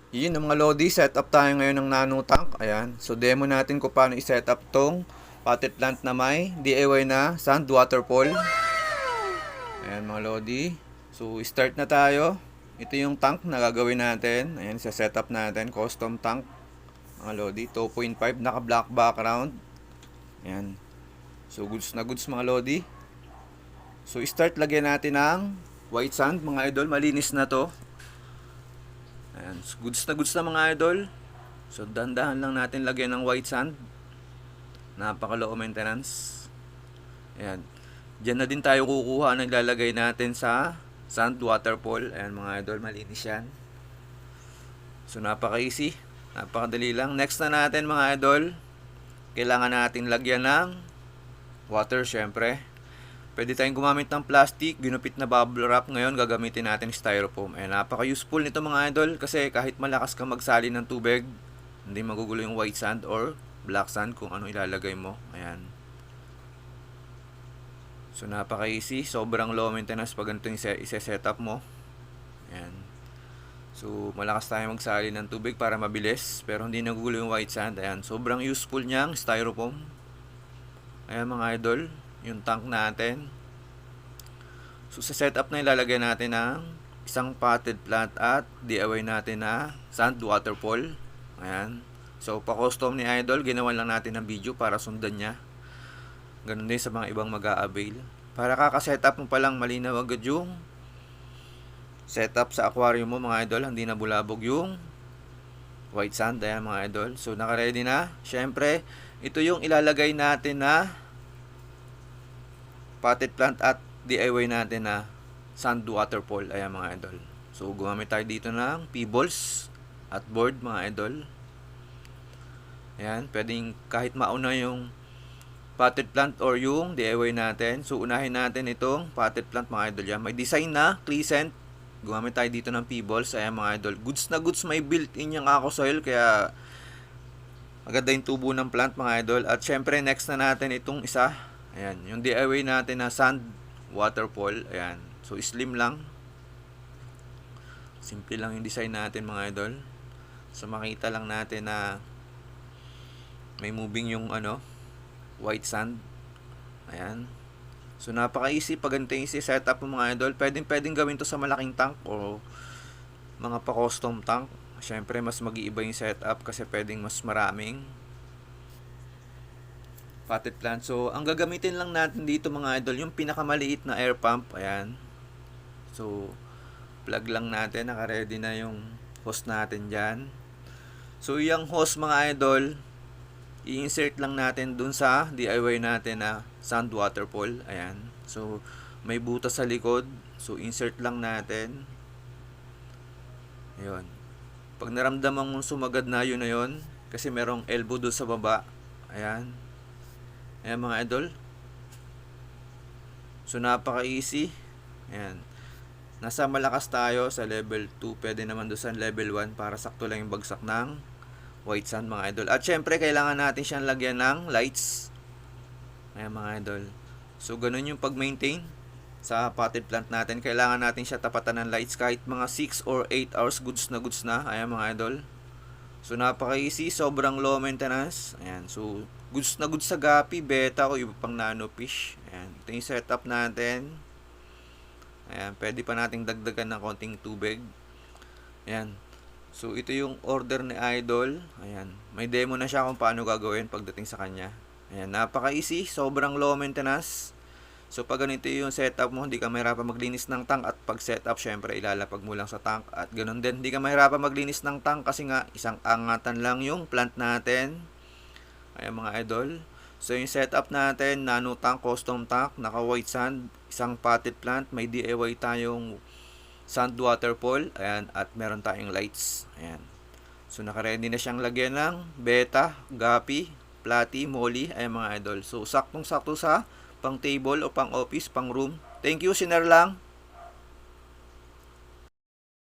Yun mga Lodi, set up tayo ngayon ng nano tank. Ayan. So demo natin kung paano i-set up tong potted plant na may DIY na sand waterfall. Ayan mga Lodi. So start na tayo. Ito yung tank na gagawin natin. Ayan, sa setup natin, custom tank. Mga Lodi, 2.5 naka black background. Ayan. So goods na goods mga Lodi. So start lagyan natin ng white sand mga idol. Malinis na to. Ayan, goods na mga idol. So dandahan lang natin lagyan ng white sand. Napaka low maintenance. Ayan. Diyan na din tayo kukuha ng lalagay natin sa sand waterfall. Ayan mga idol, malinis yan. So napaka easy. Napakadali lang. Next na natin mga idol, kailangan natin lagyan ng water syempre. Pwede tayong gumamit ng plastic, ginupit na bubble wrap. Ngayon gagamitin natin styrofoam. Ayan, napaka-useful nito mga idol kasi kahit malakas kang magsalin ng tubig, hindi magugulo yung white sand or black sand kung ano ilalagay mo. Ayan. So napaka-easy, sobrang low maintenance pag ganito yung i-set up mo. Ayan. So malakas tayo magsalin ng tubig para mabilis pero hindi nagugulo yung white sand. Ayan, sobrang useful niyang styrofoam. Ayan mga idol, yung tank natin. So sa setup na ilalagay natin ng isang potted plant at DIY natin na sand waterfall. Ayan. So pa custom ni idol, ginawan lang natin ng video para sundan niya. Ganun din sa mga ibang mag-a-avail. Para kaka-setup mo pa lang malinaw agad yung setup sa aquarium mo mga idol, hindi na bulabog yung white sand. Ayan mga idol. So naka-ready na. Syempre, ito yung ilalagay natin na potted plant at DIY natin na sand waterfall. Ayan mga idol. So gumamit tayo dito ng pebbles at board mga idol. Ayan, pwedeng kahit mauna yung potted plant or yung DIY natin. So unahin natin itong potted plant mga idol. Yan, may design na crescent. Gumamit tayo dito ng pebbles. Ayan mga idol, goods na goods, may built-in yung ako soil kaya maganda yung tubo ng plant mga idol. At syempre next na natin itong isa. Ayan, yung DIY natin na sand waterfall. Ayan, so slim lang, simple lang yung design natin mga idol. So makita lang natin na may moving yung white sand. Ayan. So napaka-easy pag ganito yung setup mo mga idol. Pwedeng gawin to sa malaking tank o mga pa-custom tank. Syempre mas mag-iiba yung setup kasi pwedeng mas maraming potted plant. So ang gagamitin lang natin dito mga idol, yung pinakamaliit na air pump. Ayan. So plug lang natin, naka-ready na yung hose natin dyan. So yung hose mga idol, i-insert lang natin dun sa DIY natin na sand waterfall. Ayan. So may butas sa likod. So insert lang natin. Ayun. Pag naramdaman mong sumagad na yun na yun, kasi merong elbow doon sa baba. Ayan. Ayan mga idol. So napaka-easy. Ayan. Nasa malakas tayo sa level 2. Pwede naman doon sa level 1 para sakto lang yung bagsak ng white sand mga idol. At syempre kailangan natin siyang lagyan ng lights. Ayan mga idol. So ganun yung pag-maintain sa potted plant natin. Kailangan natin siya tapatan ng lights kahit mga 6 or 8 hours, goods na. Ayan mga idol. So napaka-easy, sobrang low maintenance. Ayan. So goods na goods sa gapi, beta o iba pang nano fish. Ayan. Ito yung setup natin. Ayan, pwede pa nating dagdagan ng konting tubig. Ayan. So ito yung order ni idol. Ayan, may demo na siya kung paano gagawin pagdating sa kanya. Ayan, napaka-easy, sobrang low maintenance. So pag ganito yung setup mo, hindi ka mahirapan maglinis ng tank. At pag setup, syempre ilalapag mo lang sa tank. At ganun din, hindi ka mahirapan maglinis ng tank kasi nga isang angatan lang yung plant natin. Ayan mga idol. So yung setup natin, nano tank, custom tank, naka white sand, isang potted plant, may DIY tayong sand waterfall. Ayan, at meron tayong lights. Ayan. So naka-ready na siyang lagyan ng beta, gapi, platy, molly. Ayan mga idol. So saktong-sakto sa pang table o pang office, pang room. Thank you, Siner lang.